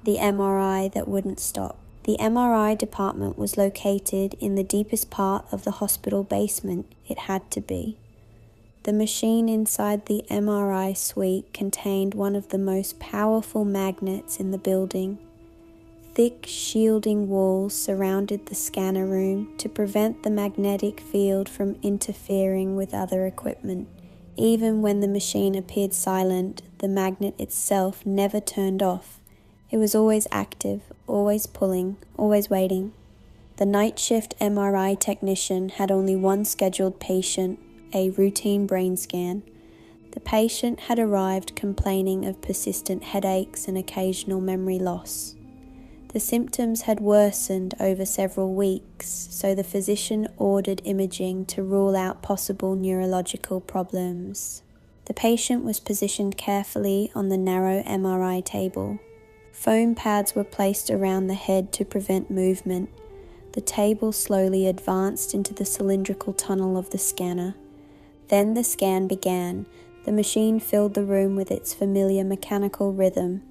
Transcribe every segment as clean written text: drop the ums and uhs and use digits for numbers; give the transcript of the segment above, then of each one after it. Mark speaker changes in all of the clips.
Speaker 1: the MRI that wouldn't stop. The MRI department was located in the deepest part of the hospital basement. It had to be. The machine inside the MRI suite contained one of the most powerful magnets in the building. Thick shielding walls surrounded the scanner room to prevent the magnetic field from interfering with other equipment. Even when the machine appeared silent, the magnet itself never turned off. It was always active, always pulling, always waiting. The night shift MRI technician had only one scheduled patient, a routine brain scan. The patient had arrived complaining of persistent headaches and occasional memory loss. The symptoms had worsened over several weeks, so the physician ordered imaging to rule out possible neurological problems. The patient was positioned carefully on the narrow MRI table. Foam pads were placed around the head to prevent movement. The table slowly advanced into the cylindrical tunnel of the scanner. Then the scan began. The machine filled the room with its familiar mechanical rhythm,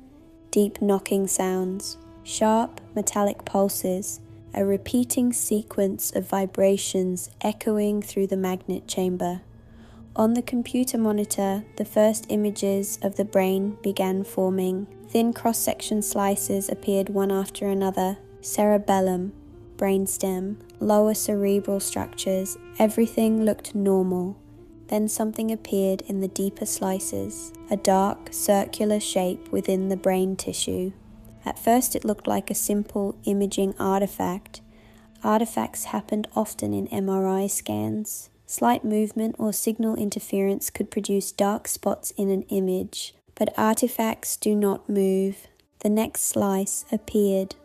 Speaker 1: deep knocking sounds, sharp metallic pulses, a repeating sequence of vibrations echoing through the magnet chamber. On the computer monitor, the first images of the brain began forming. Thin cross-section slices appeared one after another. Cerebellum, brainstem, lower cerebral structures, everything looked normal. Then something appeared in the deeper slices, a dark, circular shape within the brain tissue. At first it looked like a simple imaging artifact. Artifacts happened often in MRI scans. Slight movement or signal interference could produce dark spots in an image, but artifacts do not move. The next slice appeared.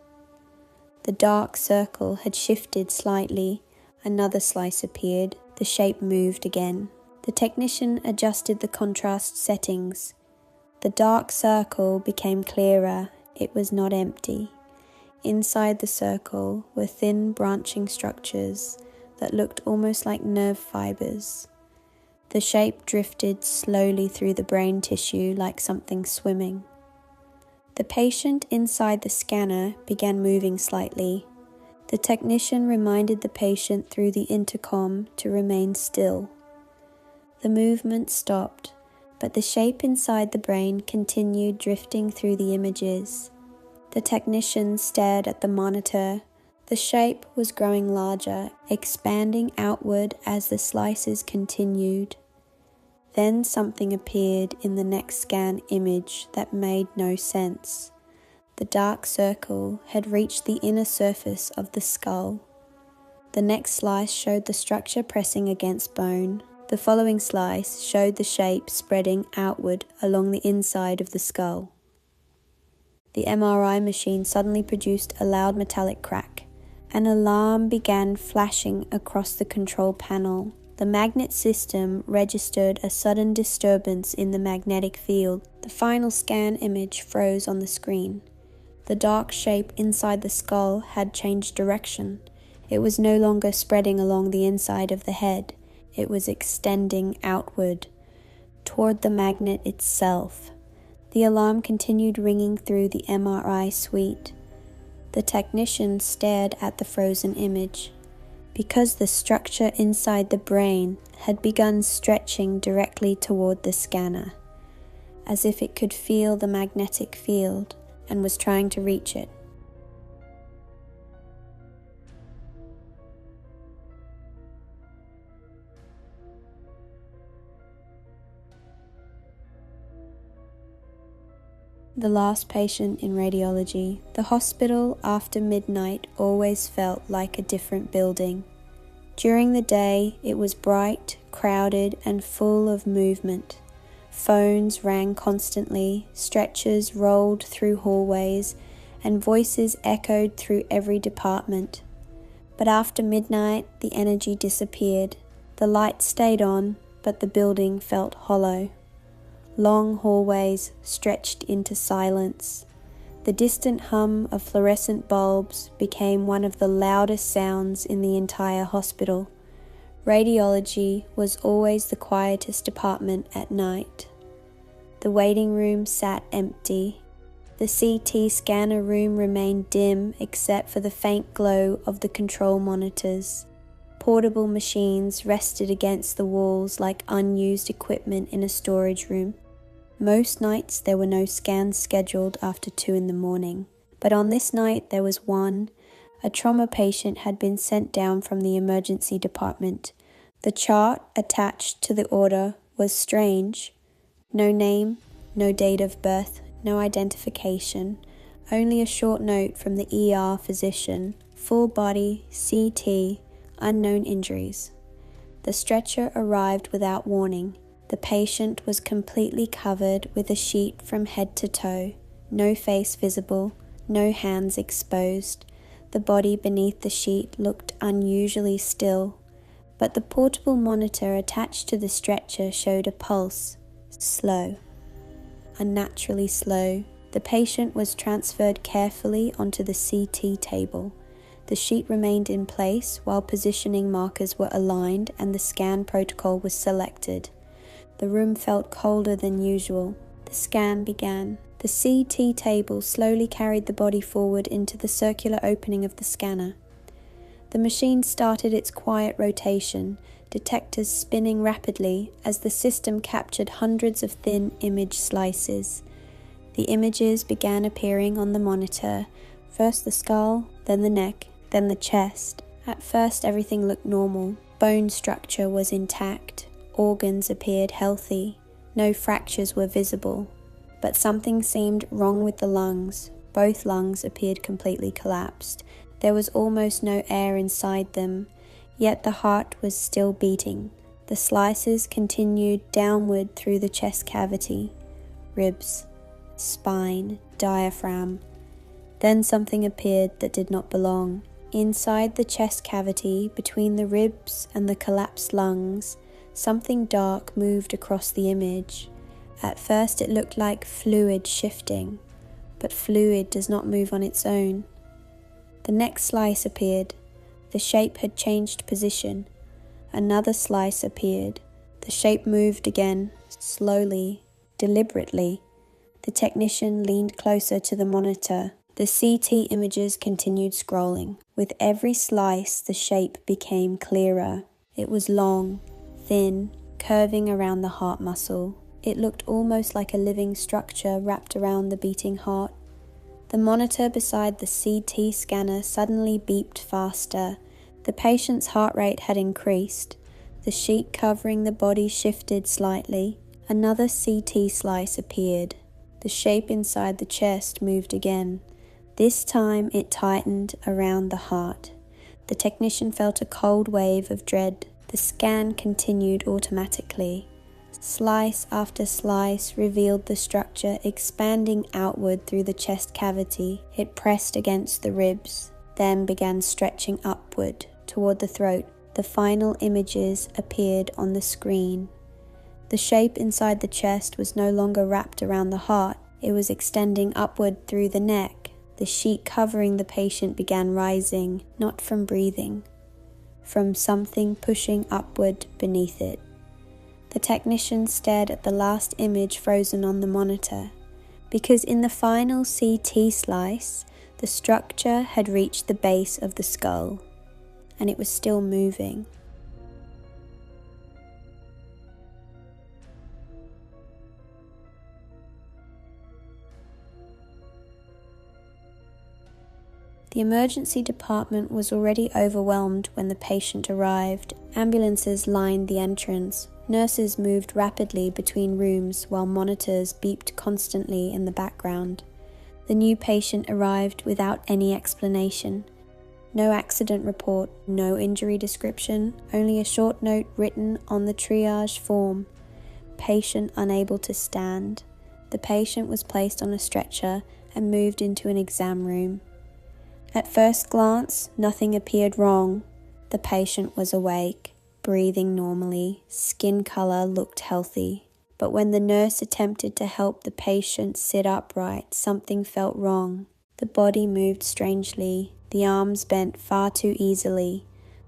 Speaker 1: The dark circle had shifted slightly. Another slice appeared. The shape moved again. The technician adjusted the contrast settings. The dark circle became clearer. It was not empty. Inside the circle were thin branching structures that looked almost like nerve fibers. The shape drifted slowly through the brain tissue like something swimming. The patient inside the scanner began moving slightly. The technician reminded the patient through the intercom to remain still. The movement stopped, but the shape inside the brain continued drifting through the images. The technician stared at the monitor. The shape was growing larger, expanding outward as the slices continued. Then something appeared in the next scan image that made no sense. The dark circle had reached the inner surface of the skull. The next slice showed the structure pressing against bone. The following slice showed the shape spreading outward along the inside of the skull. The MRI machine suddenly produced a loud metallic crack. An alarm began flashing across the control panel. The magnet system registered a sudden disturbance in the magnetic field. The final scan image froze on the screen. The dark shape inside the skull had changed direction. It was no longer spreading along the inside of the head. It was extending outward, toward the magnet itself. The alarm continued ringing through the MRI suite. The technician stared at the frozen image. Because the structure inside the brain had begun stretching directly toward the scanner, as if it could feel the magnetic field and was trying to reach it. The last patient in radiology. The hospital after midnight always felt like a different building. During the day, it was bright, crowded, and full of movement. Phones rang constantly, stretchers rolled through hallways, and voices echoed through every department. But after midnight, the energy disappeared. The lights stayed on, but the building felt hollow. Long hallways stretched into silence. The distant hum of fluorescent bulbs became one of the loudest sounds in the entire hospital. Radiology was always the quietest department at night. The waiting room sat empty. The CT scanner room remained dim except for the faint glow of the control monitors. Portable machines rested against the walls like unused equipment in a storage room. Most nights there were no scans scheduled after 2 in the morning, but on this night there was one. A trauma patient had been sent down from the emergency department. The chart attached to the order was strange. No name, no date of birth, no identification, only a short note from the ER physician, full body, CT, unknown injuries. The stretcher arrived without warning. The patient was completely covered with a sheet from head to toe, no face visible, no hands exposed. The body beneath the sheet looked unusually still, but the portable monitor attached to the stretcher showed a pulse, slow. Unnaturally slow. The patient was transferred carefully onto the CT table. The sheet remained in place while positioning markers were aligned and the scan protocol was selected. The room felt colder than usual. The scan began. The CT table slowly carried the body forward into the circular opening of the scanner. The machine started its quiet rotation, detectors spinning rapidly as the system captured hundreds of thin image slices. The images began appearing on the monitor, first the skull, then the neck, then the chest. At first everything looked normal. Bone structure was intact, organs appeared healthy, no fractures were visible. But something seemed wrong with the lungs. Both lungs appeared completely collapsed. There was almost no air inside them, yet the heart was still beating. The slices continued downward through the chest cavity, ribs, spine, diaphragm. Then something appeared that did not belong. Inside the chest cavity, between the ribs and the collapsed lungs, something dark moved across the image. At first it looked like fluid shifting, but fluid does not move on its own. The next slice appeared. The shape had changed position. Another slice appeared. The shape moved again, slowly, deliberately. The technician leaned closer to the monitor. The CT images continued scrolling. With every slice, the shape became clearer. It was long, thin, curving around the heart muscle. It looked almost like a living structure wrapped around the beating heart. The monitor beside the CT scanner suddenly beeped faster. The patient's heart rate had increased. The sheet covering the body shifted slightly. Another CT slice appeared. The shape inside the chest moved again. This time it tightened around the heart. The technician felt a cold wave of dread. The scan continued automatically. Slice after slice revealed the structure expanding outward through the chest cavity. It pressed against the ribs, then began stretching upward toward the throat. The final images appeared on the screen. The shape inside the chest was no longer wrapped around the heart. It was extending upward through the neck. The sheet covering the patient began rising, not from breathing, from something pushing upward beneath it. The technician stared at the last image frozen on the monitor, because in the final CT slice, the structure had reached the base of the skull, and it was still moving. The emergency department was already overwhelmed when the patient arrived. Ambulances lined the entrance. Nurses moved rapidly between rooms while monitors beeped constantly in the background. The new patient arrived without any explanation. No accident report, no injury description, only a short note written on the triage form. Patient unable to stand. The patient was placed on a stretcher and moved into an exam room. At first glance, nothing appeared wrong. The patient was awake, breathing normally, skin color looked healthy. But when the nurse attempted to help the patient sit upright, something felt wrong. The body moved strangely, the arms bent far too easily.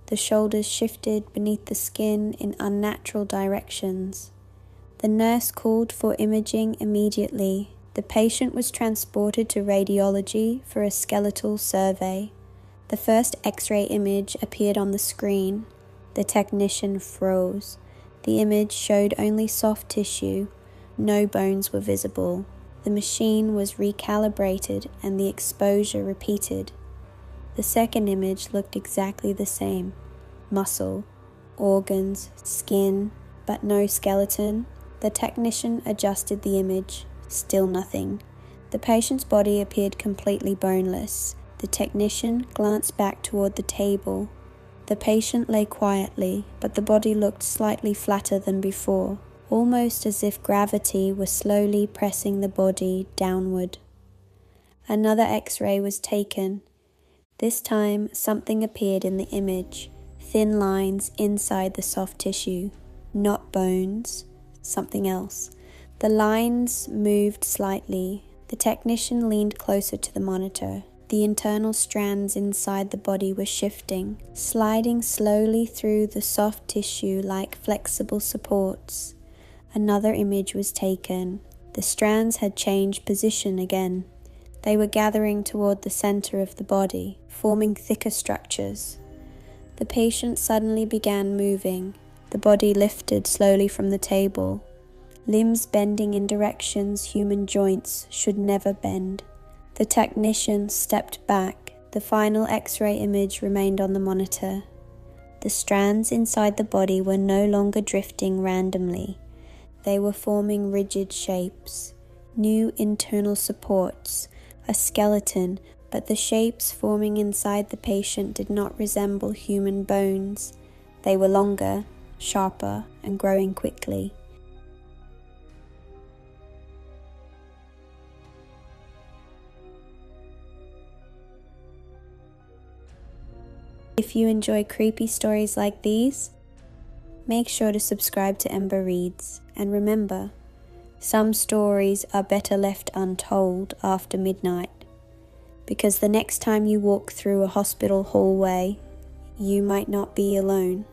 Speaker 1: The shoulders shifted beneath the skin in unnatural directions. The nurse called for imaging immediately. The patient was transported to radiology for a skeletal survey. The first X-ray image appeared on the screen. The technician froze. The image showed only soft tissue. No bones were visible. The machine was recalibrated and the exposure repeated. The second image looked exactly the same. Muscle, organs, skin, but no skeleton. The technician adjusted the image. Still nothing. The patient's body appeared completely boneless. The technician glanced back toward the table. The patient lay quietly, but the body looked slightly flatter than before, almost as if gravity was slowly pressing the body downward. Another X-ray was taken. This time, something appeared in the image, thin lines inside the soft tissue, not bones, something else. The lines moved slightly. The technician leaned closer to the monitor. The internal strands inside the body were shifting, sliding slowly through the soft tissue like flexible supports. Another image was taken. The strands had changed position again. They were gathering toward the center of the body, forming thicker structures. The patient suddenly began moving. The body lifted slowly from the table, limbs bending in directions human joints should never bend. The technician stepped back. The final X-ray image remained on the monitor. The strands inside the body were no longer drifting randomly. They were forming rigid shapes, new internal supports, a skeleton, but the shapes forming inside the patient did not resemble human bones. They were longer, sharper, and growing quickly. If you enjoy creepy stories like these, make sure to subscribe to Ember Reads, and remember, some stories are better left untold after midnight, because the next time you walk through a hospital hallway, you might not be alone.